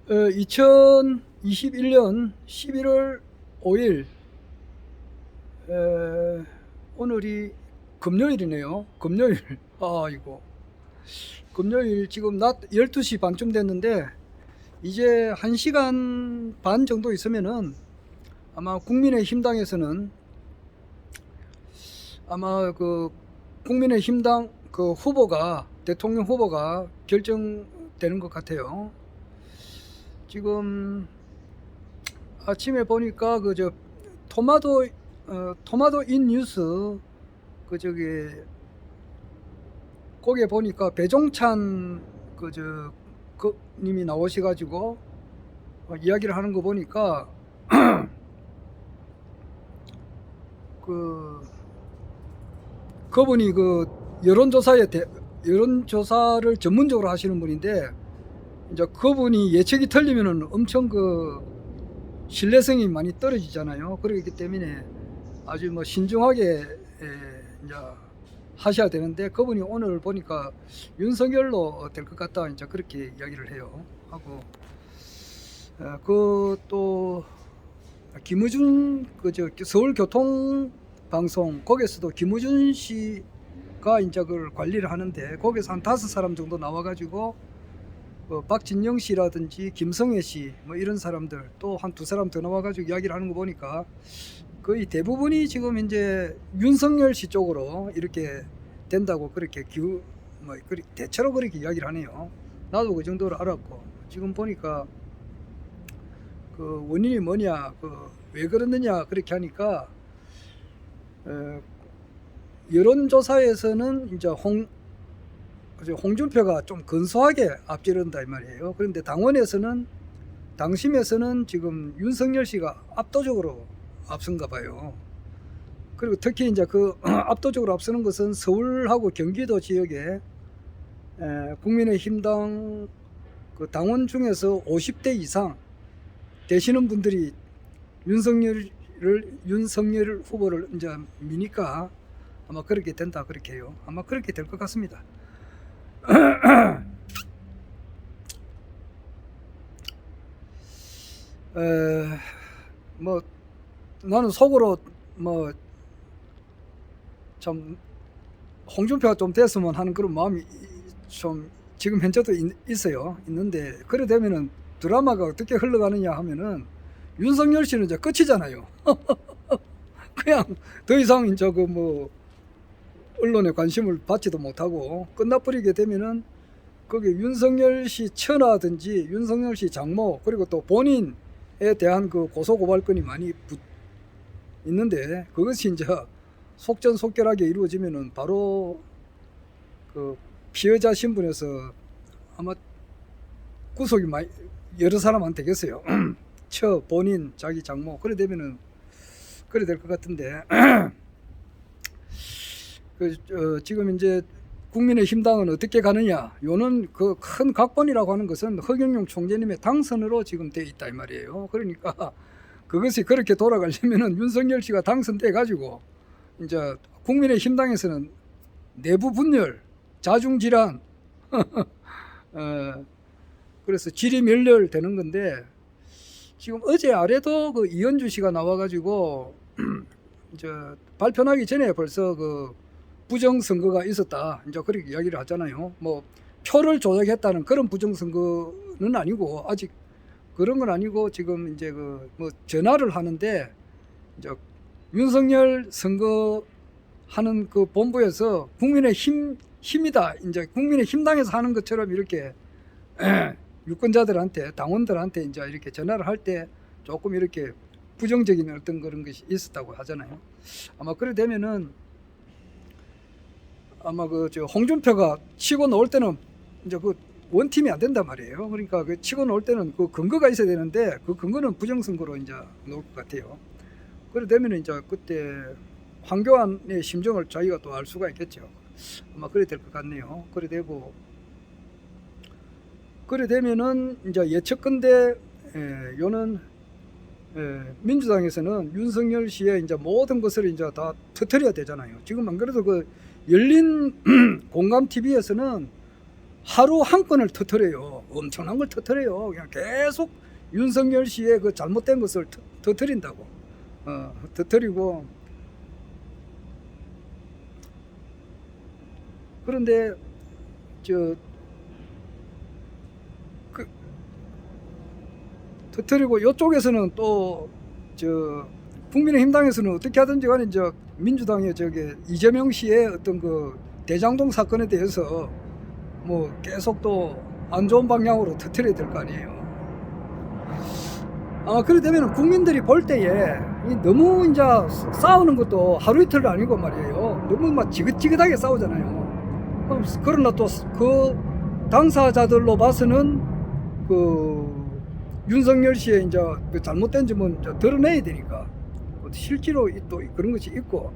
2021년 11월 5일, 오늘이 금요일이네요. 금요일. 이거 금요일 지금 낮 12시 반쯤 됐는데, 이제 1시간 반 정도 있으면은 아마 국민의힘당에서는 아마 그 국민의힘당 그 후보가, 대통령 후보가 결정되는 것 같아요. 지금 아침에 보니까 토마토 인 뉴스 거기에 보니까 배종찬 님이 나오셔가지고 이야기를 하는 거 보니까 그분이 여론조사를 전문적으로 하시는 분인데, 이제 그분이 예측이 틀리면은 엄청 신뢰성이 많이 떨어지잖아요. 그렇기 때문에 아주 신중하게 이제 하셔야 되는데, 그분이 오늘 보니까 윤석열로 될 것 같다, 이제 그렇게 이야기를 해요. 하고 또 김우준 서울교통방송, 거기에서도 김우준 씨가 이제 그걸 관리를 하는데, 거기서 한 5사람 정도 나와가지고 박진영 씨라든지 김성애 씨 이런 사람들, 또 한 2사람 더 나와가지고 이야기를 하는 거 보니까 거의 대부분이 지금 이제 윤석열 씨 쪽으로 이렇게 된다고, 그렇게 대체로 그렇게 이야기를 하네요. 나도 그 정도로 알았고, 지금 보니까 그 원인이 뭐냐, 왜 그러느냐 그렇게 하니까 여론조사에서는 이제 홍준표가 좀 근소하게 앞지른다 이 말이에요. 그런데 당심에서는 지금 윤석열 씨가 압도적으로 앞선가 봐요. 그리고 특히 이제 압도적으로 앞서는 것은 서울하고 경기도 지역에 국민의힘당 당원 중에서 50대 이상 되시는 분들이 윤석열 후보를 이제 미니까 아마 그렇게 된다, 그렇게 해요. 아마 그렇게 될 것 같습니다. 나는 속으로 참 홍준표가 좀 됐으면 하는 그런 마음이 좀 지금 현재도 있는데, 그래 되면은 드라마가 어떻게 흘러가느냐 하면은 윤석열 씨는 이제 끝이잖아요. 그냥 더 이상 이제 언론의 관심을 받지도 못하고 끝나버리게 되면은 거기 윤석열 씨 처나든지 윤석열 씨 장모, 그리고 또 본인에 대한 고소고발건이 많이 있는데, 그것이 이제 속전속결하게 이루어지면은 바로 피해자 신분에서 아마 구속이 여러 사람한테 되겠어요. 본인, 자기 장모, 그래 되면은 그래 될 것 같은데, 지금 이제 국민의힘당은 어떻게 가느냐, 요는 큰 각본이라고 하는 것은 허경영 총재님의 당선으로 지금 돼 있다 이 말이에요. 그러니까 그것이 그렇게 돌아가려면은 윤석열 씨가 당선돼 가지고 이제 국민의힘당에서는 내부 분열, 자중질환, 그래서 질의멸렬 되는 건데, 지금 어제 아래도 이현주 씨가 나와가지고 이제 발표하기 전에 벌써 부정선거가 있었다, 이제 그렇게 이야기를 하잖아요. 표를 조작했다는 그런 부정선거는 아니고, 아직 그런 건 아니고, 지금 이제 전화를 하는데, 이제 윤석열 선거하는 본부에서 힘이다, 이제 국민의힘당에서 하는 것처럼 이렇게 유권자들한테, 당원들한테 이제 이렇게 전화를 할 때 조금 이렇게 부정적인 어떤 그런 것이 있었다고 하잖아요. 아마 그래 되면은 아마 홍준표가 치고 나올 때는 이제 원팀이 안 된단 말이에요. 그러니까 치고 나올 때는 근거가 있어야 되는데, 근거는 부정선거로 이제 나올 것 같아요. 그래 되면은 이제 그때 황교안의 심정을 자기가 또 알 수가 있겠죠. 아마 그래 될 것 같네요. 그래 되면은 이제 예측컨대 요는 민주당에서는 윤석열 씨의 이제 모든 것을 이제 다 터뜨려야 되잖아요. 지금 안 그래도 열린 공감 TV에서는 하루 한 건을 터뜨려요. 엄청난 걸 터뜨려요. 그냥 계속 윤석열 씨의 그 잘못된 것을 터뜨린다고. 터뜨리고. 그런데 터뜨리고 이쪽에서는 또 국민의힘당에서는 어떻게 하든지 간에 이제 민주당의 이재명 씨의 어떤 그 대장동 사건에 대해서 뭐 계속 또 안 좋은 방향으로 터뜨려야 될 거 아니에요. 그래 되면 국민들이 볼 때에 너무 이제 싸우는 것도 하루 이틀 아니고 말이에요. 너무 막 지긋지긋하게 싸우잖아요. 그러나 또 그 당사자들로 봐서는 윤석열 씨의 이제 그 잘못된 점은 이제 드러내야 되니까 실제로 또 그런 것이 있고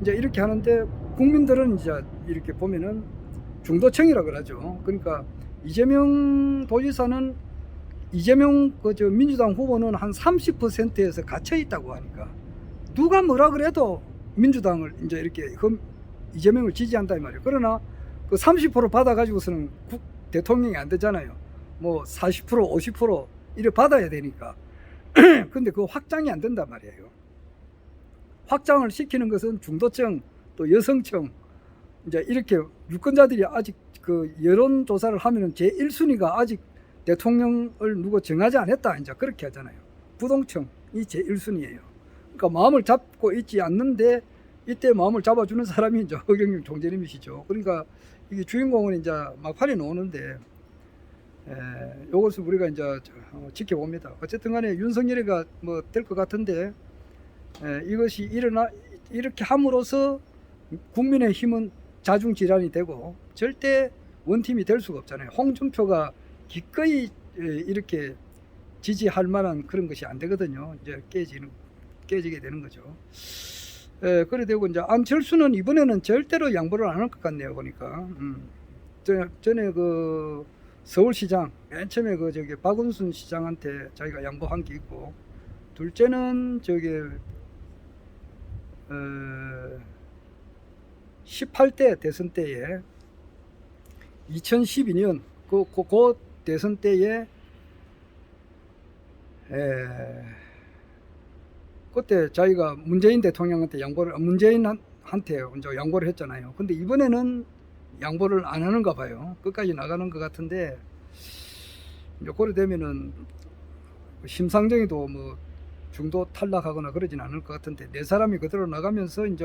이제 이렇게 하는데 국민들은 이제 이렇게 보면은 중도층이라 그러죠. 그러니까 이재명 도지사는 이재명 민주당 후보는 한 30%에서 갇혀 있다고 하니까 누가 뭐라 그래도 민주당을 이제 이렇게 이재명을 지지한다 이 말이에요. 그러나 그 30% 받아 가지고서는 대통령이 안 되잖아요. 뭐 40% 50% 이래 받아야 되니까. 근데 그 확장이 안 된단 말이에요. 확장을 시키는 것은 중도층 또 여성층 이제 이렇게 유권자들이 아직 그 여론조사를 하면은 제1순위가 아직 대통령을 누구 정하지 않았다 이제 그렇게 하잖아요. 부동층이 제1순위예요. 그러니까 마음을 잡고 있지 않는데 이때 마음을 잡아주는 사람이 이제 허경영 총재님이시죠. 그러니까 이게 주인공은 이제 막판에 나오는데 요것을 우리가 이제 지켜봅니다. 어쨌든 간에 윤석열이가 뭐 될 것 같은데 이것이 이렇게 함으로써 국민의힘은 자중질환이 되고 절대 원팀이 될 수가 없잖아요. 홍준표가 기꺼이 이렇게 지지할 만한 그런 것이 안 되거든요. 이제 깨지게 되는 거죠. 그래 되고 이제 안철수는 이번에는 절대로 양보를 안 할 것 같네요. 보니까 전에 그 서울시장 맨 처음에 박은순 시장한테 자기가 양보한 게 있고, 둘째는 18대 대선 때에 2012년 그 대선 때에 그때 자기가 문재인 대통령한테 문재인한테 이제 양보를 했잖아요. 근데 이번에는 양보를 안 하는가 봐요. 끝까지 나가는 것 같은데 이제 그래 되면은 심상정이도 뭐 중도 탈락하거나 그러진 않을 것 같은데 네 사람이 그대로 나가면서 이제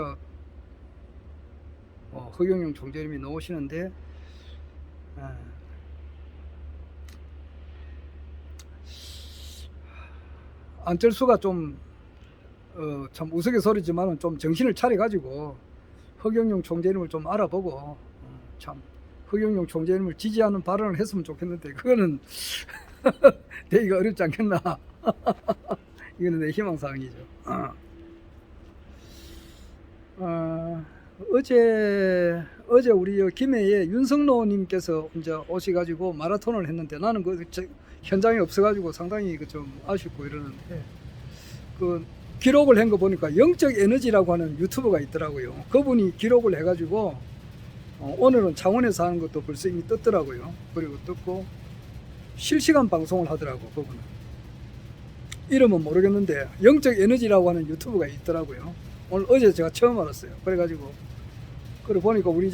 허경영 총재님이 나오시는데 안철수가 좀 참 우스갯소리지만 좀 정신을 차려가지고 허경영 총재님을 좀 알아보고 참 허경영 총재님을 지지하는 발언을 했으면 좋겠는데 그거는 되기가 어렵지 않겠나. 이거는 내 희망사항이죠. 어제 우리 김해에 윤석노님께서 이제 오셔가지고 마라톤을 했는데 나는 그 현장에 없어가지고 상당히 좀 아쉽고 이러는데 그 기록을 한 거 보니까 영적 에너지라고 하는 유튜버가 있더라고요. 그분이 기록을 해가지고 오늘은 창원에서 하는 것도 벌써 이미 떴더라고요. 그리고 떴고 실시간 방송을 하더라고. 그분은 이름은 모르겠는데 영적 에너지라고 하는 유튜브가 있더라고요. 오늘 어제 제가 처음 알았어요. 그래가지고 그래 보니까 우리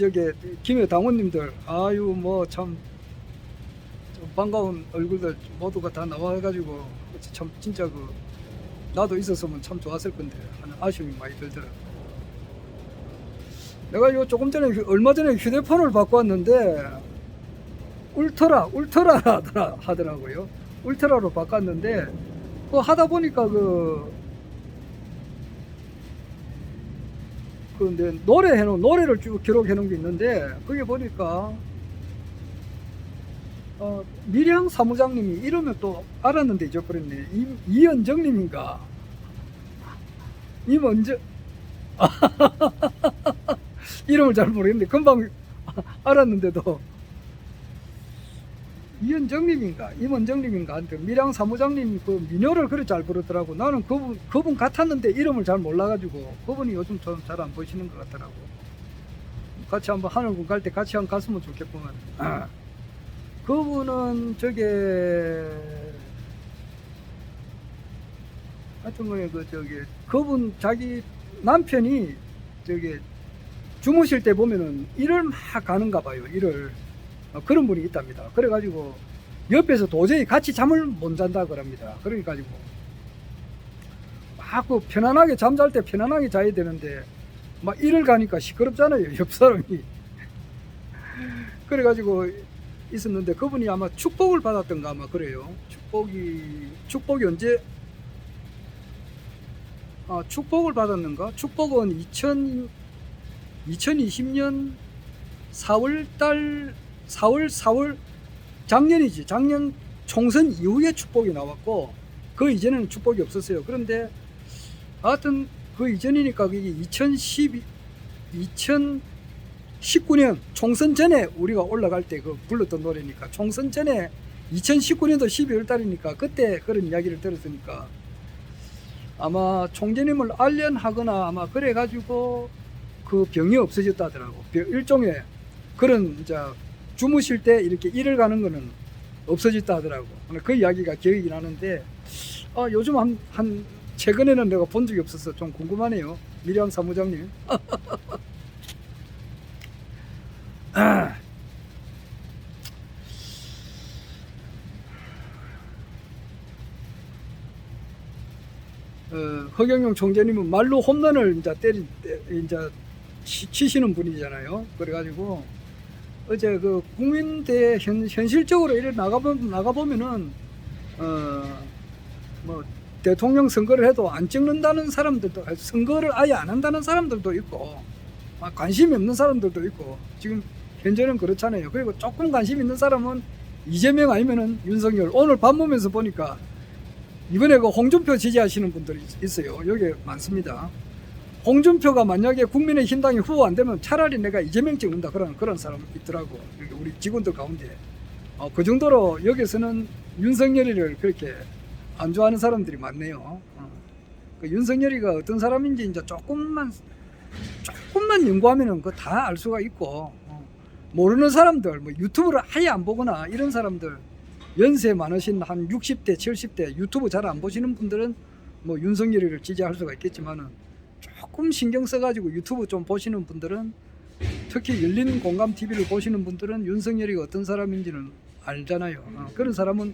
김해 당원님들 아유 뭐 참 반가운 얼굴들 모두가 다 나와가지고 참 진짜 나도 있었으면 참 좋았을 건데 하는 아쉬움이 많이 들더라고요. 내가 이거 얼마 전에 휴대폰을 바꿨는데 울트라 하더라고요. 울트라로 바꿨는데 하다 보니까 근데 노래를 쭉 기록해 놓은 게 있는데 거기 보니까 밀양 사무장님이 이러면 또 알았는데 잊어버렸네. 이현정님인가? 이름을 잘 모르겠는데 금방 알았는데도 이현정님인가 임원정님인가 한테 밀양 사무장님 그 민요를 그렇게 잘 부르더라고. 나는 그분 같았는데 이름을 잘 몰라가지고 그분이 요즘 좀 잘 안 보시는 것 같더라고. 같이 한번 하늘군 갈 때 같이 한번 갔으면 좋겠구만. 그분은 저게 하여튼 뭐그 저기 그분 자기 남편이 저기 주무실 때 보면은 일을 막 가는가 봐요. 일을 그런 분이 있답니다. 그래가지고 옆에서 도저히 같이 잠을 못 잔다 그럽니다. 그러니까지고 막 그 편안하게 잠잘 때 편안하게 자야 되는데 막 일을 가니까 시끄럽잖아요. 옆 사람이. 그래가지고 있었는데 그분이 아마 축복을 받았던가 아마 그래요. 축복이 언제 축복을 받았는가? 축복은 2020년 4월 작년이지. 작년 총선 이후에 축복이 나왔고 그 이전에는 축복이 없었어요. 그런데 하여튼 그 이전이니까 그게 2019년 총선 전에 우리가 올라갈 때 그 불렀던 노래니까 총선 전에 2019년도 12월 달이니까 그때 그런 이야기를 들었으니까 아마 총재님을 알련하거나 아마 그래가지고 그 병이 없어졌다 하더라고. 일종의 그런 이제 주무실 때 이렇게 일을 가는 거는 없어졌다 하더라고. 그 이야기가 기억이 나는데 요즘 한 최근에는 내가 본 적이 없어서 좀 궁금하네요. 미량 사무장님. 허경영 총재님은 말로 홈런을 이제 치시는 분이잖아요. 그래가지고 어제 그 국민대 현실적으로 이래 나가보면은 뭐 대통령 선거를 해도 안 찍는다는 사람들도, 선거를 아예 안 한다는 사람들도 있고 관심이 없는 사람들도 있고 지금 현재는 그렇잖아요. 그리고 조금 관심 있는 사람은 이재명 아니면은 윤석열. 오늘 밥 먹으면서 보니까 이번에 그 홍준표 지지하시는 분들이 있어요. 여기 많습니다. 홍준표가 만약에 국민의힘당이 후보 안 되면 차라리 내가 이재명 찍는다 그런 사람 있더라고. 여기 우리 직원들 가운데. 그 정도로 여기서는 윤석열이를 그렇게 안 좋아하는 사람들이 많네요. 그 윤석열이가 어떤 사람인지 이제 조금만 연구하면은 그 다 알 수가 있고, 모르는 사람들, 뭐 유튜브를 아예 안 보거나 이런 사람들, 연세 많으신 한 60대, 70대 유튜브 잘 안 보시는 분들은 뭐 윤석열이를 지지할 수가 있겠지만은 조금 신경 써가지고 유튜브 좀 보시는 분들은, 특히 열린 공감 TV를 보시는 분들은 윤석열이가 어떤 사람인지는 알잖아요. 그런 사람은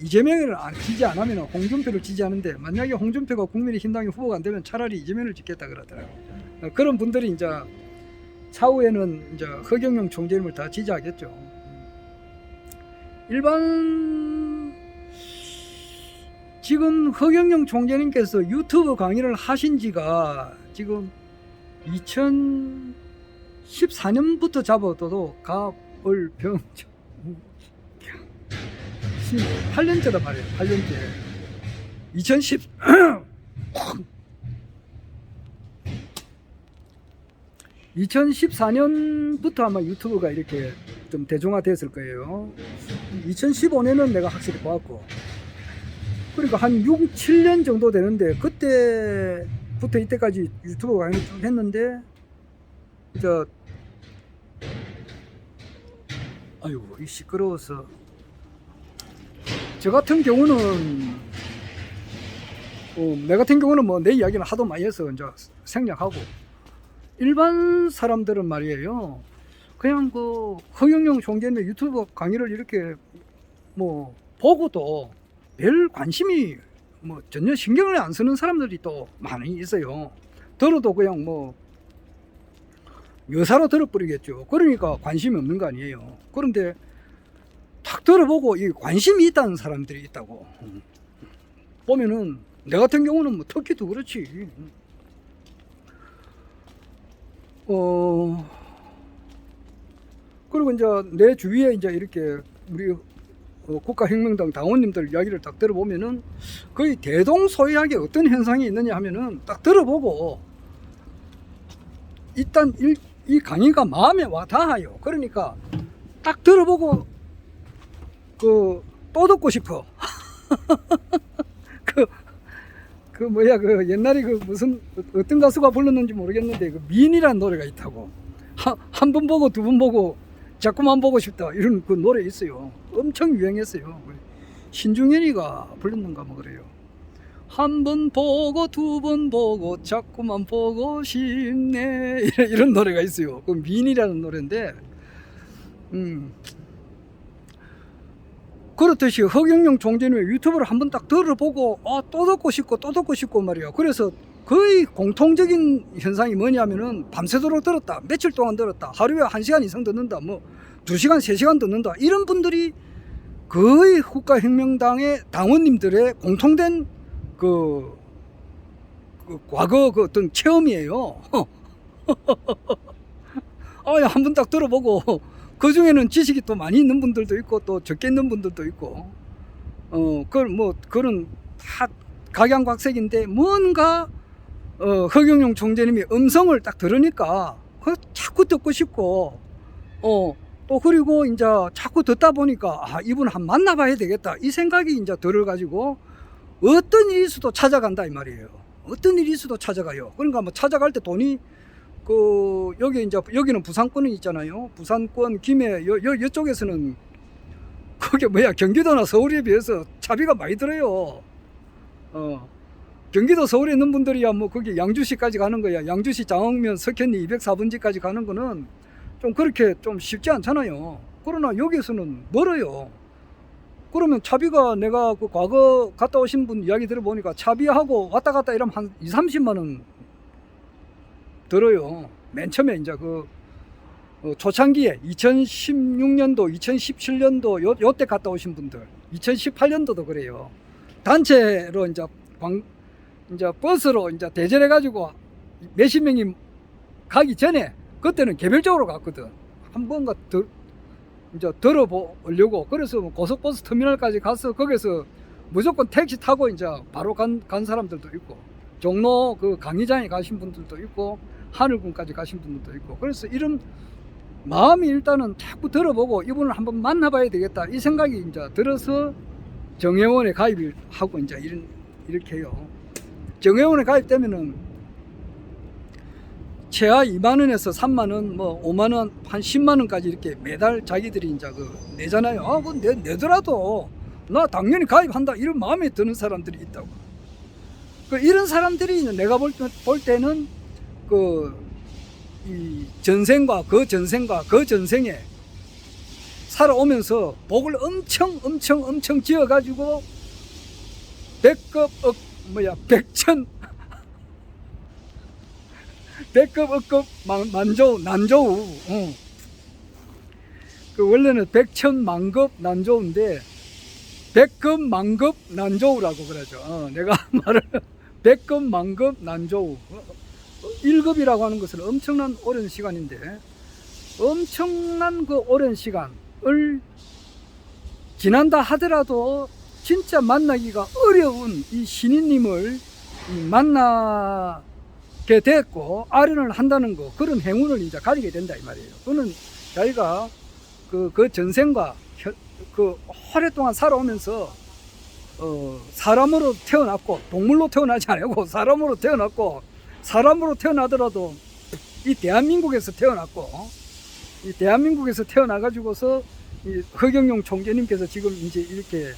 이재명을 지지 안 하면 홍준표를 지지하는데, 만약에 홍준표가 국민의힘당이 후보가 안 되면 차라리 이재명을 찍겠다 그러더라고요. 그런 분들이 이제 차후에는 이제 허경영 총재님을 다 지지하겠죠. 일반 지금 허경영 총재님께서 유튜브 강의를 하신 지가 지금 2014년부터 잡아도 가을병 8년째다 말이에요. 8년째. 2014년부터 아마 유튜브가 이렇게 좀 대중화됐을 거예요. 2015년은 내가 확실히 보았고, 그러니까 한 6, 7년 정도 되는데 그때부터 이때까지 유튜브 강의를 쭉 했는데, 아이고 이 시끄러워서. 저 같은 경우는 내 같은 경우는 뭐 내 이야기는 하도 많이 해서 이제 생략하고, 일반 사람들은 말이에요, 그냥 그 허경영 총재님의 유튜브 강의를 이렇게 뭐 보고도 별 관심이 뭐 전혀 신경을 안 쓰는 사람들이 또 많이 있어요. 들어도 그냥 뭐 여사로 들어버리겠죠. 그러니까 관심이 없는 거 아니에요. 그런데 탁 들어보고 이 관심이 있다는 사람들이 있다고 보면은, 내 같은 경우는 뭐 터키도 그렇지. 그리고 이제 내 주위에 이제 이렇게 우리 국가혁명당 당원님들 이야기를 딱 들어보면은 거의 대동소이하게 어떤 현상이 있느냐 하면은 딱 들어보고 일단 이 강의가 마음에 와 닿아요. 그러니까 딱 들어보고 또 듣고 싶어. 그 옛날에 무슨 어떤 가수가 불렀는지 모르겠는데 그 미인이라는 노래가 있다고. 한 번 보고 두 번 보고 자꾸만 보고 싶다 이런 그 노래 있어요. 엄청 유행했어요. 신중현이가 불렀는가 뭐 그래요. 한 번 보고 두 번 보고 자꾸만 보고 싶네 이런 노래가 있어요. 그 민이라는 노래인데 그렇듯이 허경영 총재님의 유튜브를 한번 딱 들어보고 또 듣고 싶고 또 듣고 싶고 말이야. 그래서 거의 공통적인 현상이 뭐냐면은 밤새도록 들었다, 며칠 동안 들었다, 하루에 1시간 이상 듣는다, 뭐 2시간 3시간 듣는다, 이런 분들이 거의 국가혁명당의 당원님들의 공통된 그 과거 그 어떤 체험이에요. 한번 딱 들어보고 그 중에는 지식이 또 많이 있는 분들도 있고 또 적게 있는 분들도 있고 그런 다 각양각색인데 뭔가 허경영 총재님이 음성을 딱 들으니까 자꾸 듣고 싶고 또 그리고 이제 자꾸 듣다 보니까 이분 한 만나봐야 되겠다 이 생각이 이제 들어가지고 어떤 일이 있어도 찾아간다 이 말이에요. 어떤 일이 있어도 찾아가요. 그러니까 뭐 찾아갈 때 돈이 여기는 부산권은 있잖아요. 부산권 김해 이쪽에서는 그게 경기도나 서울에 비해서 차비가 많이 들어요. 경기도 서울에 있는 분들이야 뭐 거기 양주시까지 가는 거야. 양주시 장흥면 석현리 204번지까지 가는 거는 좀 그렇게 좀 쉽지 않잖아요. 그러나 여기에서는 멀어요. 그러면 차비가 내가 그 과거 갔다 오신 분 이야기 들어보니까 차비하고 왔다 갔다 이러면 한 2, 30만 원 들어요. 맨 처음에 이제 초창기에 2016년도, 2017년도 요때 갔다 오신 분들, 2018년도도 그래요. 단체로 이제 버스로 이제 대절해 가지고 몇십 명이 가기 전에 그때는 개별적으로 갔거든. 한 번가 이제 들어보려고. 그래서 고속버스 터미널까지 가서 거기서 무조건 택시 타고 이제 바로 간 사람들도 있고, 종로 그 강의장에 가신 분들도 있고, 하늘군까지 가신 분들도 있고. 그래서 이런 마음이 일단은 자꾸 들어보고 이분을 한번 만나봐야 되겠다 이 생각이 이제 들어서 정회원에 가입을 하고 이제 이렇게 해요. 정회원에 가입되면은 최하 2만원에서 3만원, 뭐 5만원, 한 10만원까지 이렇게 매달 자기들이 이제 내잖아요. 내더라도 나 당연히 가입한다 이런 마음에 드는 사람들이 있다고. 이런 사람들이 내가 볼 때는 이 전생과 그 전생에 살아오면서 복을 엄청 지어가지고 백급 억급 만조우 난조우 원래는 백천만급 난조우인데 백급 만급 난조우라고 그러죠. 내가 말을 백급 만급 난조우 1급이라고 하는 것은 엄청난 오랜 시간인데 엄청난 그 오랜 시간을 지난다 하더라도 진짜 만나기가 어려운 이 신인님을 만나게 됐고 아련을 한다는 거, 그런 행운을 이제 가지게 된다 이 말이에요. 그는 자기가 그 전생과 오랫동안 살아오면서 사람으로 태어났고 동물로 태어나지 않고 사람으로 태어났고, 사람으로 태어나더라도 이 대한민국에서 태어났고, 이 대한민국에서 태어나가지고서 이 허경영 총재님께서 지금 이제 이렇게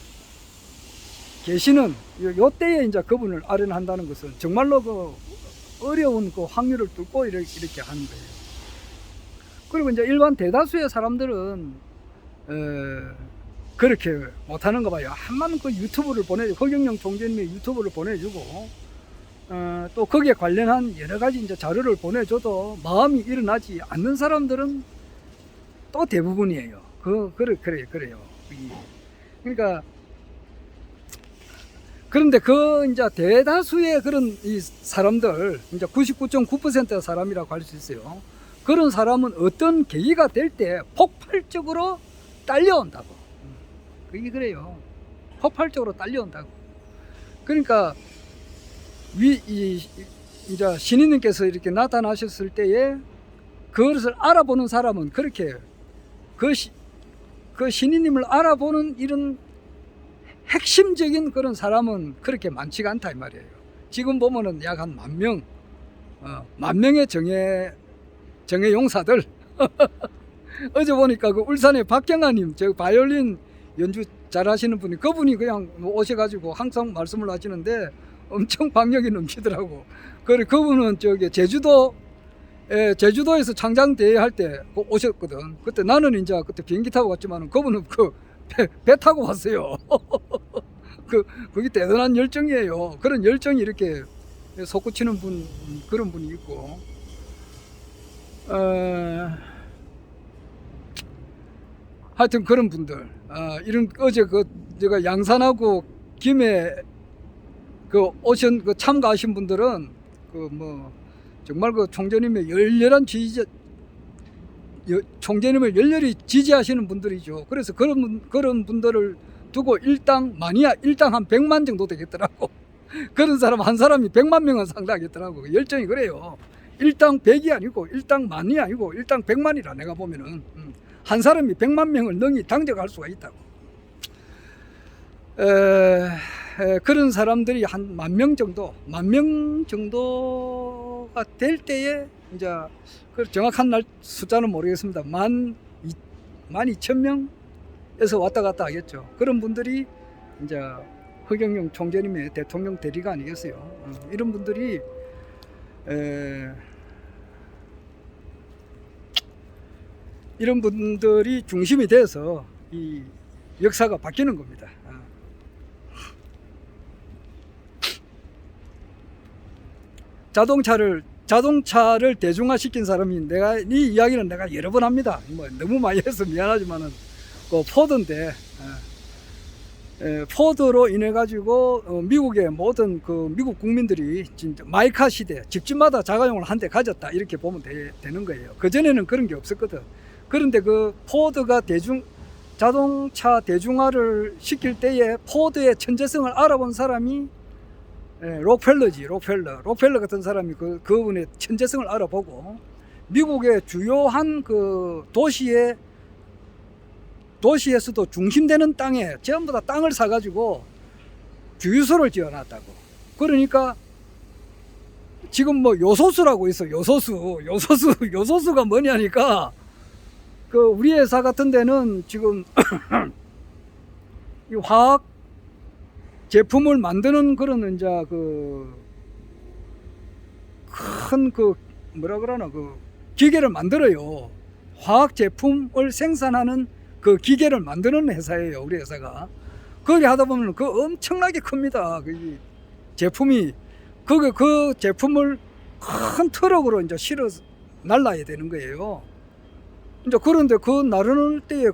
계시는 요때에 이제 그분을 아련한다는 것은 정말로 어려운 확률을 뚫고 이렇게 하는 거예요. 그리고 이제 일반 대다수의 사람들은 그렇게 못하는가 봐요. 한번 유튜브를 허경영 총재님의 유튜브를 보내주고 또 거기에 관련한 여러 가지 이제 자료를 보내줘도 마음이 일어나지 않는 사람들은 또 대부분이에요. 그래요. 그러니까 그런데 이제 대다수의 그런 이 사람들, 이제 99.9%의 사람이라고 할 수 있어요. 그런 사람은 어떤 계기가 될 때 폭발적으로 딸려온다고. 그게 그래요. 폭발적으로 딸려온다고. 그러니까 이제 신인님께서 이렇게 나타나셨을 때에 그것을 알아보는 사람은 그렇게 그 신인님을 알아보는 이런 핵심적인 그런 사람은 그렇게 많지가 않다 이 말이에요. 지금 보면은 약 한 10,000명, 10,000명의 정예 용사들 어제 보니까 그 울산의 박경아님, 저 바이올린 연주 잘하시는 분이, 그분이 그냥 오셔가지고 항상 말씀을 하시는데 엄청 박력이 넘치더라고. 그래, 그분은 저기 제주도에서 창장대회 할 때 오셨거든. 그때 나는 이제 그때 비행기 타고 갔지만 그분은 배 타고 왔어요. 그게 대단한 열정이에요. 그런 열정이 이렇게 솟구치는 그런 분이 있고, 하여튼 그런 분들, 이런, 어제 제가 양산하고 김해 참가하신 분들은 정말 총재님의 열렬한 총재님을 열렬히 지지하시는 분들이죠. 그래서 그런 분들을 두고 일당 한 100만 정도 되겠더라고. 그런 사람 한 사람이 100만 명은 상당하겠더라고. 열정이 그래요. 일당 100이 아니고 일당 만이 아니고 일당 100만이라 내가 보면은 한 사람이 100만 명을 능히 당적할 수가 있다고. 그런 사람들이 한 10,000명 정도가 될 때에 이제 그 정확한 숫자는 모르겠습니다. 12,000명에서 왔다 갔다 하겠죠. 그런 분들이 이제 허경영 총재님의 대통령 대리가 아니겠어요. 이런 분들이 이런 분들이 중심이 돼서 이 역사가 바뀌는 겁니다. 자동차를 대중화시킨 사람이 이 이야기는 내가 여러 번 합니다. 너무 많이 해서 미안하지만은 그 포드인데, 포드로 인해 가지고 미국의 모든 미국 국민들이 진짜 마이카 시대, 집집마다 자가용을 한 대 가졌다, 이렇게 보면 되는 거예요. 그 전에는 그런 게 없었거든. 그런데 포드가 자동차 대중화를 시킬 때에 포드의 천재성을 알아본 사람이 록펠러 같은 사람이 그분의 천재성을 알아보고 미국의 주요한 도시에서도 중심되는 땅에 전부 다 땅을 사가지고 주유소를 지어놨다고. 그러니까 지금 요소수라고 있어. 요소수가 뭐냐니까, 우리 회사 같은 데는 지금 이 화학 제품을 만드는 그런 이제 큰 기계를 만들어요. 화학 제품을 생산하는 그 기계를 만드는 회사예요, 우리 회사가. 그렇게 하다 보면 엄청나게 큽니다. 제품이 그 제품을 큰 트럭으로 이제 실어 날라야 되는 거예요. 이제 그런데 나르는 때에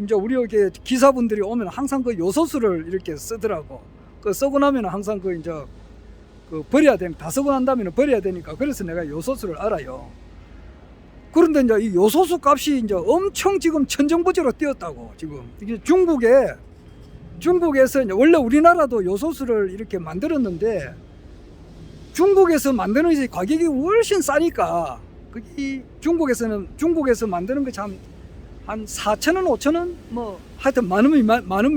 이제 우리 여기 기사분들이 오면 항상 요소수를 이렇게 쓰더라고. 쓰고 나면 항상 이제 버려야 되니까, 다 쓰고 난 다음에는 버려야 되니까, 그래서 내가 요소수를 알아요. 그런데 이제 이 요소수 값이 이제 엄청 지금 천정부지로 뛰었다고. 지금 이게 중국에서 이제 원래 우리나라도 요소수를 이렇게 만들었는데 중국에서 만드는 것이 가격이 훨씬 싸니까 중국에서 만드는 것이 한 4,000원, 5,000원 하여튼 만 원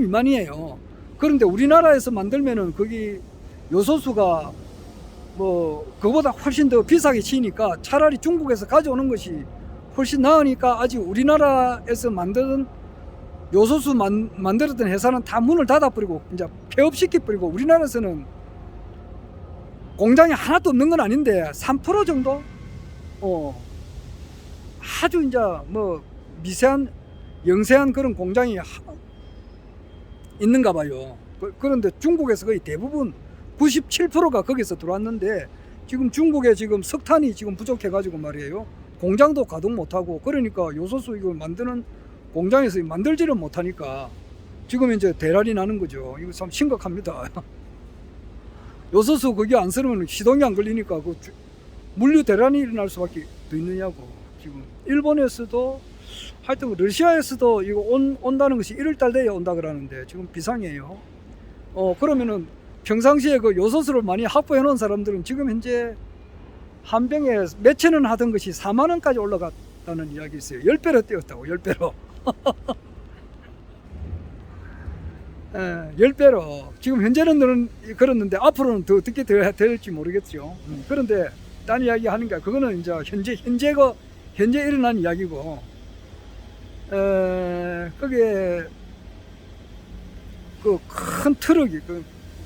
미만이에요. 그런데 우리나라에서 만들면은 거기 요소수가 그거보다 훨씬 더 비싸게 치니까 차라리 중국에서 가져오는 것이 훨씬 나으니까 아직 우리나라에서 만드는 요소수 만들었던 회사는 다 문을 닫아버리고 이제 폐업시켜버리고, 우리나라에서는 공장이 하나도 없는 건 아닌데 3% 정도 아주 이제 영세한 그런 공장이 있는가 봐요. 그런데 중국에서 거의 대부분 97%가 거기서 들어왔는데 지금 중국에 지금 석탄이 지금 부족해 가지고 말이에요. 공장도 가동 못 하고, 그러니까 요소수 이걸 만드는 공장에서 만들지를 못하니까 지금 이제 대란이 나는 거죠. 이거 참 심각합니다. 요소수 그게 안 쓰면 시동이 안 걸리니까 물류 대란이 일어날 수밖에 더 있느냐고. 지금 일본에서도, 하여튼 러시아에서도 이거 온다는 것이 1월달 돼야 온다 그러는데 지금 비상이에요. 그러면은 평상시에 요소수를 많이 확보해 놓은 사람들은 지금 현재 한 병에 몇천 원 하던 것이 4만 원까지 올라갔다는 이야기 있어요. 10배로 뛰었다고, 10배로. 10배로. 지금 현재는 그렇는데 앞으로는 더 어떻게 될지 모르겠죠. 그런데 딴 이야기 하는 게, 그거는 이제 현재 일어난 이야기고, 거기에 그 큰 트럭이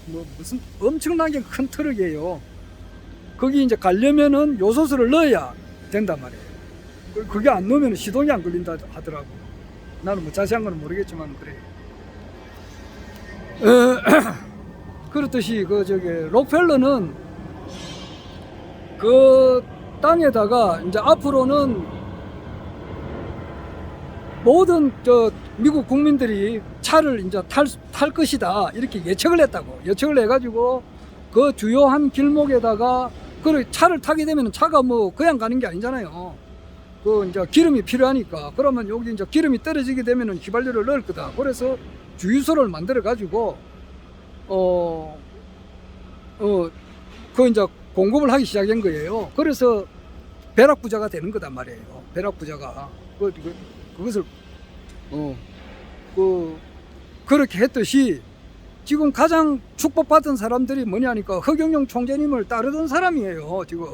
뭐 무슨 엄청나게 큰 트럭이에요. 거기 이제 가려면은 요소수를 넣어야 된단 말이에요. 그게 안 넣으면 시동이 안 걸린다 하더라고. 나는 뭐 자세한 건 모르겠지만 그래. 그렇듯이 록펠러는 그 땅에다가 이제 앞으로는 모든 미국 국민들이 차를 이제 탈 것이다 이렇게 예측을 했다고. 예측을 해가지고 그 주요한 길목에다가 그 차를 타게 되면 차가 뭐 그냥 가는 게 아니잖아요. 그 이제 기름이 필요하니까. 그러면 여기 이제 기름이 떨어지게 되면은 휘발유를 넣을 거다. 그래서 주유소를 만들어 가지고 그 이제 공급을 하기 시작한 거예요. 그래서 벼락부자가 되는 거단 말이에요. 벼락부자가 그것을 그렇게 했듯이 지금 가장 축복받은 사람들이 뭐냐니까 허경영 총재님을 따르던 사람이에요. 지금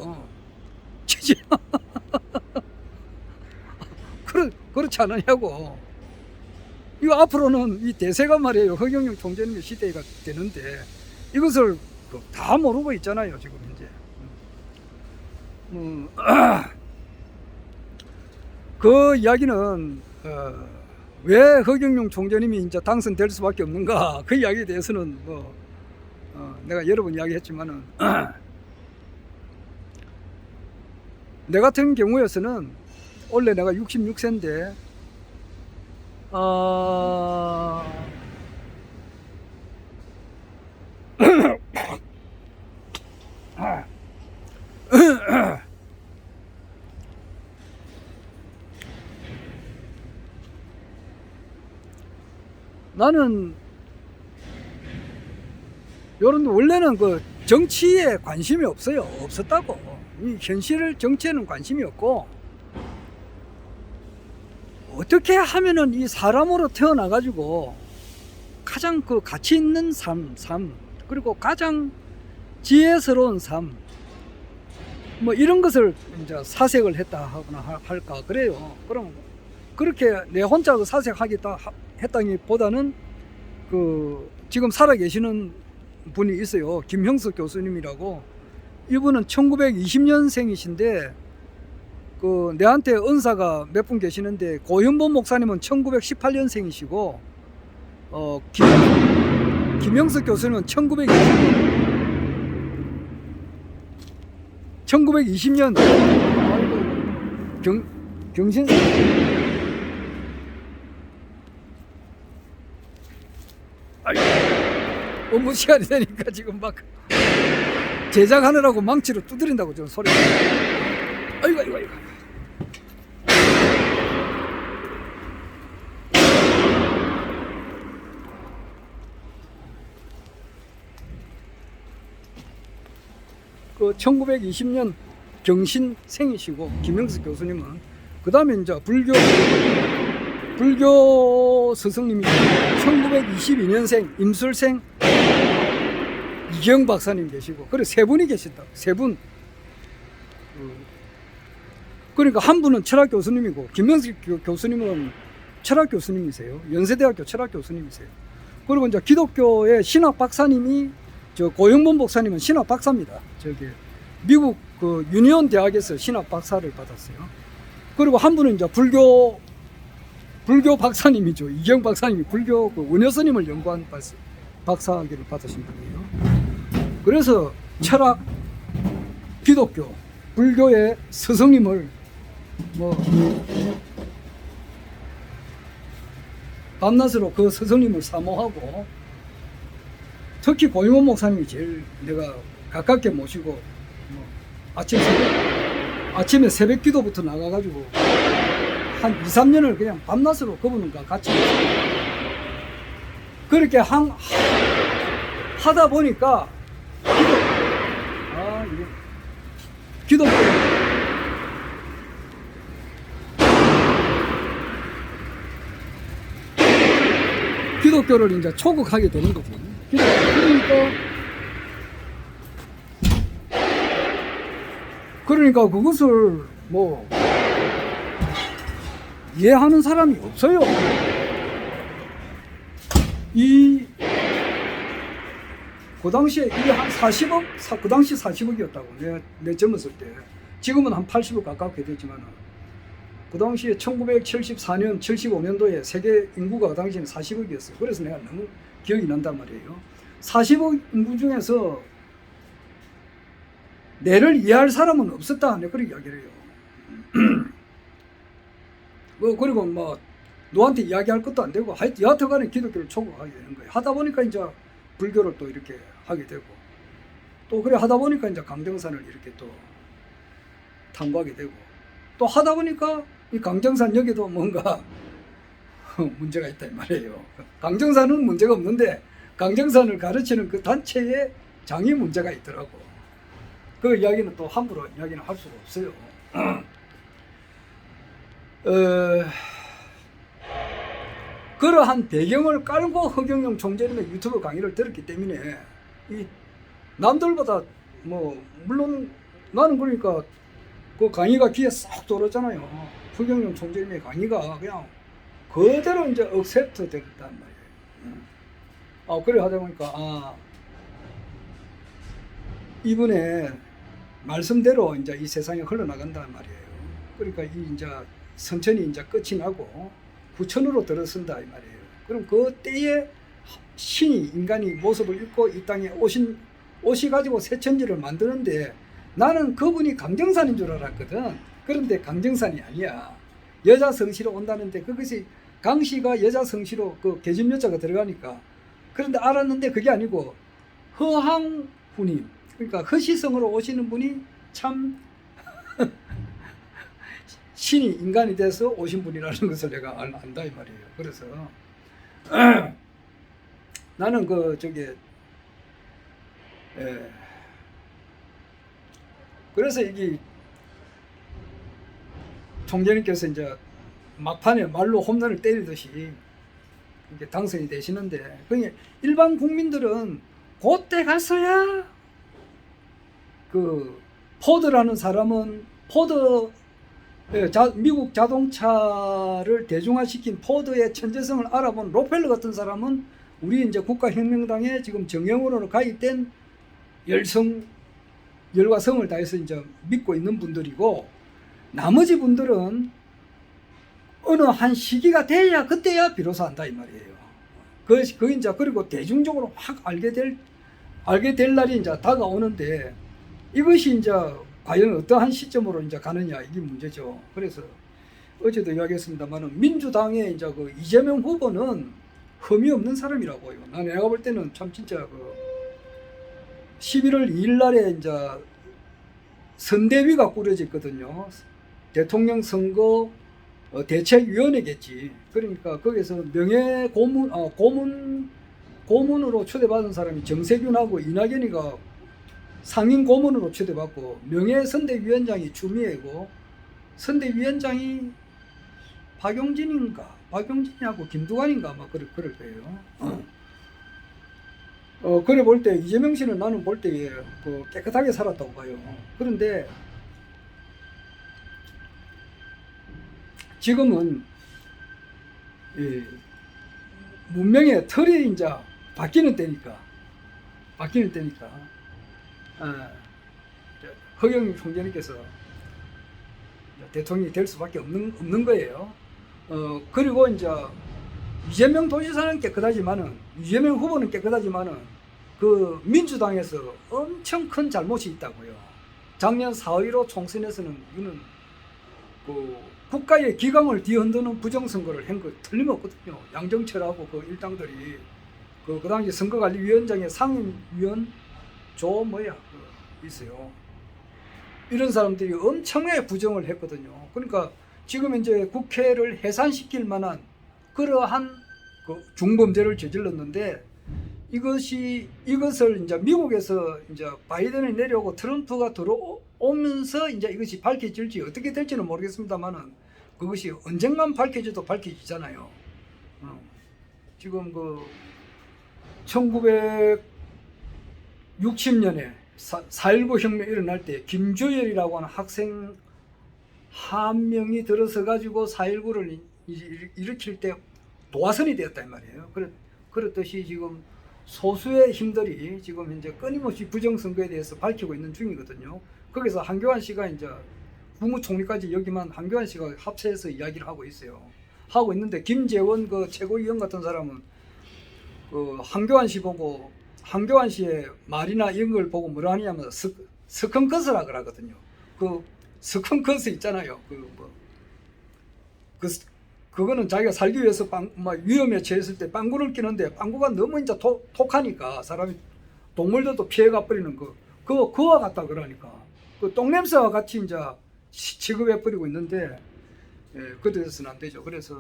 그렇지 않느냐고. 이거 앞으로는 이 대세가 말이에요. 허경영 총재님의 시대가 되는데 이것을 다 모르고 있잖아요. 지금 현재. 그 이야기는 왜 허경영 총재님이 이제 당선될 수밖에 없는가, 그 이야기에 대해서는 뭐 내가 여러 번 이야기했지만은 내 같은 경우에서는 원래 내가 66세인데 나는 원래는 그 정치에 관심이 없었다고. 이 현실 정치에는 관심이 없고, 어떻게 하면은 이 사람으로 태어나 가지고 가장 그 가치 있는 삶 그리고 가장 지혜스러운 삶, 뭐 이런 것을 이제 사색을 했다 하거나 할까 그래요. 그럼 그렇게 내 혼자 사색하겠다 했다기보다는 지금 살아 계시는 분이 있어요. 김형석 교수님이라고. 이분은 1920년생이신데 내한테 은사가 몇 분 계시는데, 고현범 목사님은 1918년생이시고 김형석 교수님은 1920년 경신생. 업무 시간이 되니까 지금 막 제작하느라고 망치로 두드린다고 저 소리. 아이고. 그 1920년 경신생이시고 김영석 교수님은, 그 다음에 이제 불교 스승님이 1922년생 임술생 이경 박사님 계시고, 그래 세 분이 계신다. 세 분. 그러니까 한 분은 철학 교수님이고, 김영석 교수님은 철학 교수님이세요. 연세대학교 철학 교수님이세요. 그리고 이제 기독교의 신학 박사님이 고영범 목사님은 신학 박사입니다. 미국 유니온 대학에서 신학 박사를 받았어요. 그리고 한 분은 이제 불교 박사님이죠. 이경 박사님이 불교 원효스님을 연구한 박사학위를 받으신 분이에요. 그래서 철학, 기독교, 불교의 스승님을 밤낮으로 그 스승님을 사모하고, 특히 고영원 목사님이 제일 내가 가깝게 모시고, 아침에 새벽 기도부터 나가가지고 한 2, 3년을 그냥 밤낮으로 그분과 같이 그렇게 하다 보니까 기독교를 이제 초극하게 되는 거죠. 그러니까 그것을 이해하는 사람이 없어요. 그 당시에 이게 한 40억, 그 당시 40억이었다고. 내 젊었을 때. 지금은 한 80억 가깝게 됐지만, 그 당시에 1974년, 75년도에 세계 인구가 그 당시에는 40억이었어요. 그래서 내가 너무 기억이 난단 말이에요. 40억 인구 중에서 내를 이해할 사람은 없었다. 내가 그렇게 이야기를 해요. 그리고 뭐, 너한테 이야기할 것도 안 되고, 여하튼간에 기독교를 초국하게 되는 거예요. 하다 보니까 이제 불교를 또 이렇게 하게 되고, 또 그래 하다 보니까 이제 강정산을 이렇게 또 탐구하게 되고, 또 하다 보니까 이 강정산 여기도 뭔가 문제가 있다 이 말이에요. 강정산은 문제가 없는데 강정산을 가르치는 그 단체에 장이 문제가 있더라고. 그 이야기는 또 함부로 이야기는 할 수가 없어요. 그러한 배경을 깔고 허경영 총재님의 유튜브 강의를 들었기 때문에 이 남들보다 뭐 물론 나는 그러니까 그 강의가 귀에 싹 들어오잖아요. 허경영 총재님의 강의가 그냥 그대로 이제 억셉트 됐단 말이에요. 그래 하다 보니까 이분의 말씀대로 이제 이 세상에 흘러나간단 말이에요. 그러니까 이 이제 선천이 이제 끝이 나고 부천으로 들어선다 이 말이에요. 그럼 그 때에 신이 인간이 모습을 입고 이 땅에 오시 가지고 새천지를 만드는데 나는 그분이 강정산인 줄 알았거든. 그런데 강정산이 아니야. 여자 성씨로 온다는데 그것이 강씨가 여자 성씨로 그 계집 여자가 들어가니까 그런데 알았는데 그게 아니고 허항후님, 그러니까 허시성으로 오시는 분이 참 신이 인간이 돼서 오신 분이라는 것을 내가 안다 이 말이에요. 그래서 나는 그래서 이게 총재님께서 이제 막판에 말로 홈런을 때리듯이 이렇게 당선이 되시는데, 그게 일반 국민들은 그때 가서야 그 포드라는 사람은 미국 자동차를 대중화시킨 포드의 천재성을 알아본 로펠러 같은 사람은 우리 이제 국가혁명당에 지금 정형으로 가입된 열과 성을 다해서 이제 믿고 있는 분들이고, 나머지 분들은 어느 한 시기가 돼야 그때야 비로소 한다 이 말이에요. 그 이제 그리고 대중적으로 확 알게 될 날이 이제 다가오는데, 이것이 이제 과연 어떠한 시점으로 이제 가느냐 이게 문제죠. 그래서 어제도 이야기했습니다만은 민주당의 이제 그 이재명 후보는 흠이 없는 사람이라고요. 내가 볼 때는 참 진짜 11월 2일 날에 이제 선대위가 꾸려졌거든요. 대통령 선거 대책위원회겠지. 그러니까 거기서 명예 고문으로 초대받은 사람이 정세균하고 이낙연이가 상임 고문으로 초대받고, 명예 선대위원장이 추미애고 선대위원장이 박용진하고 김두관인가 아마 그럴 거예요. 그래 볼 때 이재명 씨는 나는 볼 때 깨끗하게 살았다고 봐요. 그런데 지금은 문명의 틀이 이제 바뀌는 때니까 허경영 총재님께서 대통령이 될 수밖에 없는 거예요. 그리고 이제 이재명 도지사는 깨끗하지만은, 이재명 후보는 깨끗하지만은 그 민주당에서 엄청 큰 잘못이 있다고요. 작년 4.15 총선에서는 이거는 그 국가의 기강을 뒤흔드는 부정선거를 한 거 틀림없거든요. 양정철하고 그 일당들이 그 당시 선거관리위원장의 상임위원 있어요. 이런 사람들이 엄청나게 부정을 했거든요. 그러니까 지금 이제 국회를 해산시킬 만한 그러한 그 중범죄를 저질렀는데, 이것을 이제 미국에서 이제 바이든이 내려오고 트럼프가 들어오면서 이제 이것이 밝혀질지 어떻게 될지는 모르겠습니다만은 그것이 언젠간 밝혀져도 밝혀지잖아요. 지금 1960년에 4.19 혁명 일어날 때 김주열이라고 하는 학생 한 명이 들어서 가지고 4.19를 일으킬 때 도화선이 되었다 이 말이에요. 그렇듯이 지금 소수의 힘들이 지금 현재 끊임없이 부정선거에 대해서 밝히고 있는 중이거든요. 거기서 한교안 씨가 이제 국무총리까지 여기만 한교안 씨가 합세해서 이야기를 하고 있어요. 하고 있는데 김재원 그 최고위원 같은 사람은 그 한교안 씨 보고 한교안 씨의 말이나 이런 걸 보고 뭐라 하냐면 스컹커스라 그러거든요. 그 스컹커스 있잖아요. 그거는 자기가 살기 위해서 위험에 처했을 때 빵구를 끼는데 빵구가 너무 이제 톡하니까 사람이 동물들도 피해가 버리는 그와 같다 그러니까 그 똥냄새와 같이 이제 취급해 버리고 있는데 그래서는 안 되죠. 그래서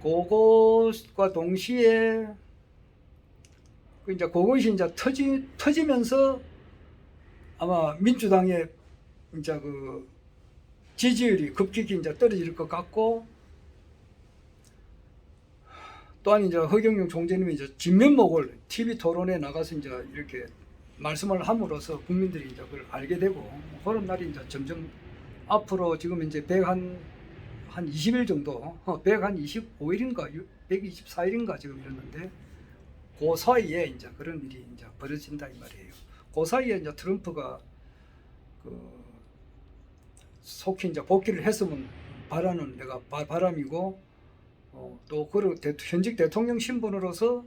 그것과 동시에 이제 그것이 이제 터지면서 아마 민주당의 이제 그 지지율이 급격히 이제 떨어질 것 같고 또한 이제 허경영 총재님이 이제 진면목을 TV 토론에 나가서 이제 이렇게 말씀을 함으로써 국민들이 이제 그걸 알게 되고 그런 날이 이제 점점 앞으로 지금 이제 120일 정도, 125일인가 124일인가 지금 이랬는데 그 사이에 이제 그런 일이 이제 벌어진다 이 말이에요. 그 사이에 이제 트럼프가 속히 이제 복귀를 했으면 바라는 내가 바람이고 또 현직 대통령 신분으로서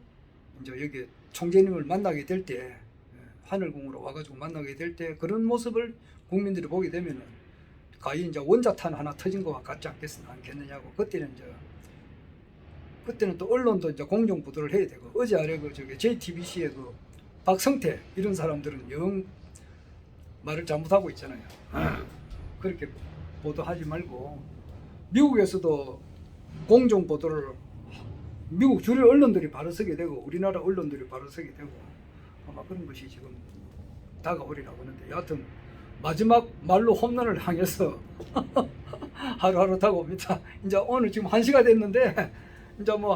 이제 여기 총재님을 만나게 될 때 하늘궁으로 와가지고 만나게 될 때 그런 모습을 국민들이 보게 되면은 가히 이제 원자탄 하나 터진 것과 같지 않겠느냐고 그때는 또 언론도 이제 공정 보도를 해야 되고 어제 아래 JTBC의 그 박성태 이런 사람들은 영 말을 잘못하고 있잖아요. 그렇게 보도하지 말고 미국에서도 공정 보도를 미국 주류 언론들이 바로 서게 되고 우리나라 언론들이 바로 서게 되고 아마 그런 것이 지금 다가오리라고 하는데 여하튼 마지막 말로 홈런을 향해서 하루하루 다가옵니다. 이제 오늘 지금 1시가 됐는데 이제 뭐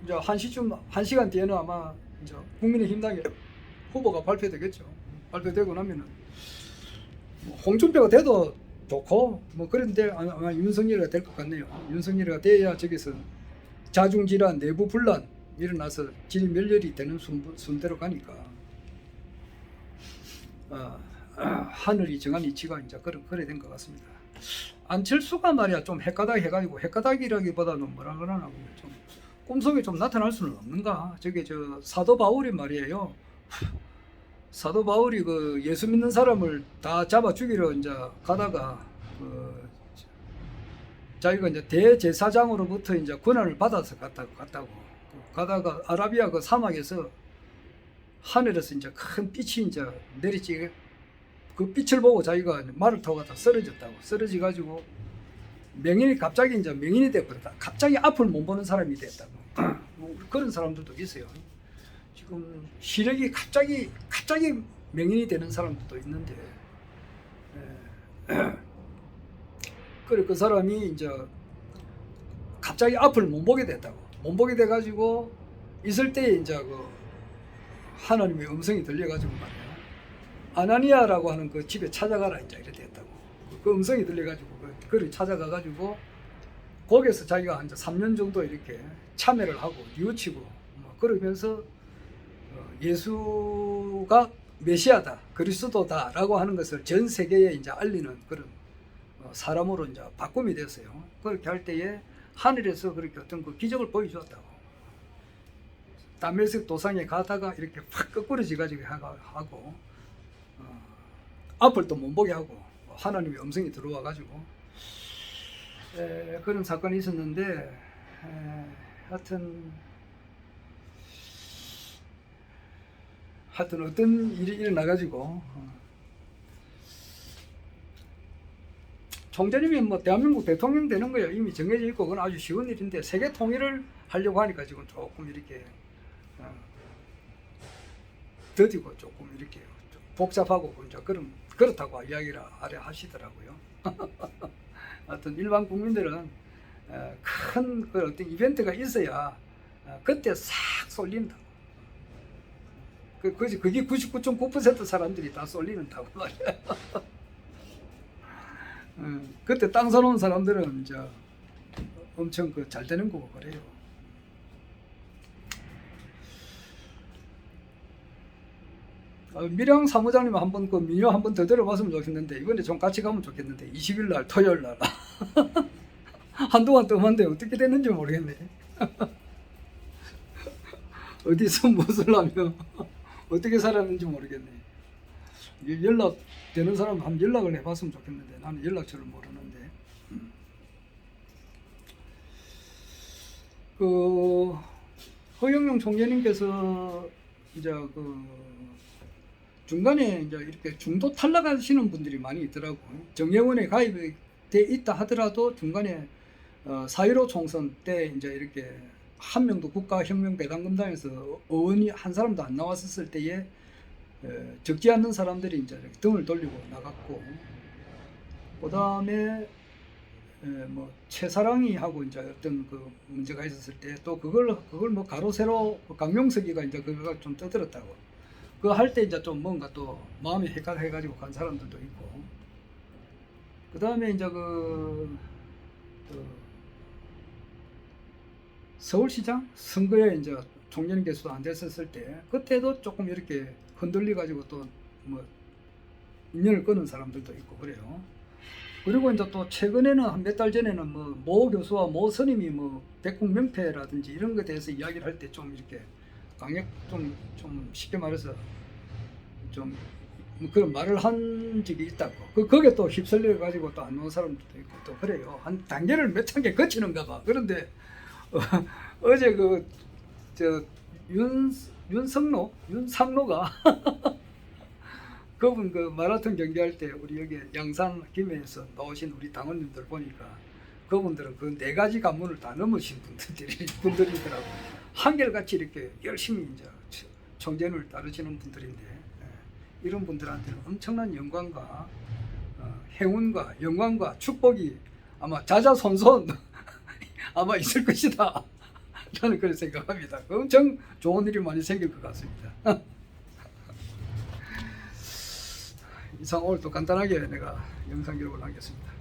이제 1시간 뒤에는 아마 이제 국민의힘당의 후보가 발표되겠죠. 발표되고 나면은 홍준표가 돼도 좋고 뭐 그런데 아마 윤석열이가 될 것 같네요. 윤석열이가 돼야 저기서 자중질환, 내부 분란 일어나서 질멸렬이 되는 순대로 가니까 하늘이 정한 이치가 이제 그래 된 것 같습니다. 안철수가 말이야 좀 헷가닥해가지고 헷가닥이라기보다는 뭐라 그러나 좀 꿈속에 좀 나타날 수는 없는가? 저게 저 사도 바울이 말이에요. 사도 바울이 그 예수 믿는 사람을 다 잡아 죽이러 이제 가다가 자기가 이제 대제사장으로부터 이제 권한을 받아서 갔다고 가다가 아라비아 그 사막에서 하늘에서 이제 큰 빛이 이제 내리쬐게 그 빛을 보고 자기가 말을 타고 가다 쓰러져 가지고 갑자기 이제 명인이 됐거든. 갑자기 앞을 못 보는 사람이 됐다고. 뭐 그런 사람들도 있어요. 지금 시력이 갑자기 명인이 되는 사람들도 있는데, 그래 그 사람이 이제 갑자기 앞을 못 보게 됐다고. 못 보게 돼가지고 있을 때 이제 그 하나님의 음성이 들려가지고 말이야. 아나니아라고 하는 그 집에 찾아가라 이제 이래 됐다고. 그 음성이 들려가지고 그를 찾아가가지고 거기서 자기가 한 3년 정도 이렇게 참여를 하고 뉘우치고 뭐 그러면서 예수가 메시아다, 그리스도다라고 하는 것을 전 세계에 이제 알리는 그런 사람으로 이제 바꿈이 됐어요. 그렇게 할 때에 하늘에서 그렇게 어떤 그 기적을 보여주었다고. 다메섹 도상에 가다가 이렇게 확 거꾸러지 가지고 하고 앞을 또 못 보게 하고 하나님의 음성이 들어와 가지고 그런 사건이 있었는데 하여튼 어떤 일이 일어나가지고 총재님이 뭐 대한민국 대통령 되는 거예요. 이미 정해져 있고 그건 아주 쉬운 일인데 세계 통일을 하려고 하니까 지금 조금 이렇게 더디고 조금 이렇게 좀 복잡하고 이제 그렇다고 이야기를 아래 하시더라고요. 하여튼 일반 국민들은 큰 그 어떤 이벤트가 있어야 그때 싹 쏠린다. 그게 99.9% 사람들이 다 쏠리는다고 말이야. 그때 땅 사놓은 사람들은 이제 엄청 그 잘 되는 거고 그래요. 밀양 사무장님 한번 그 민요 한번 더 들어봤으면 좋겠는데 이번에 좀 같이 가면 좋겠는데 20일 날 토요일 날 한동안 뜸한데 어떻게 됐는지 모르겠네. 어디서 무엇을 하며 어떻게 살았는지 모르겠네. 연락 되는 사람 한번 연락을 해봤으면 좋겠는데 나는 연락처를 모르는데. 그 허영용 총재님께서 이제 그 중간에 이제 이렇게 중도 탈락하시는 분들이 많이 있더라고. 정예원에 가입돼 있다 하더라도 중간에 4.15 총선 때 이제 이렇게 한 명도 국가혁명배당금당에서 의원이 한 사람도 안 나왔었을 때에 적지 않는 사람들이 이제 이렇게 등을 돌리고 나갔고, 그 다음에 뭐 최사랑이 하고 이제 어떤 그 문제가 있었을 때 또 그걸 뭐 가로 세로 강용석이가 이제 그거 좀 떠들었다고. 그거 할 때 이제 좀 뭔가 또 마음이 헷갈려가지고 간 사람들도 있고, 그 다음에 이제 그 서울시장 선거에 이제 총련 개수도 안 됐었을 때 그때도 조금 이렇게 흔들리 가지고 또 뭐 인연을 끊은 사람들도 있고 그래요. 그리고 이제 또 최근에는 한 몇 달 전에는 뭐 모 교수와 모 스님이 뭐 백국 명패라든지 이런 것에 대해서 이야기를 할 때 좀 이렇게 강력 좀 쉽게 말해서 좀 그런 말을 한 적이 있다고. 거기에 또 휩쓸려 가지고 또 안 나온 사람들도 있고 또 그래요. 한 단계를 몇 단계 거치는가 봐. 그런데 어제 윤상로가 그분 그 마라톤 경기할 때 우리 여기 양산 김해에서 나오신 우리 당원님들 보니까 그분들은 그 네 가지 관문을 다 넘으신 분들이더라고. 한결같이 이렇게 열심히 이제 총재를 따르시는 분들인데, 이런 분들한테는 엄청난 영광과 행운과 영광과 축복이 아마 자자손손 아마 있을 것이다. 저는 그렇게 생각합니다. 엄청 좋은 일이 많이 생길 것 같습니다. 이상 오늘 또 간단하게 내가 영상 기록을 하겠습니다.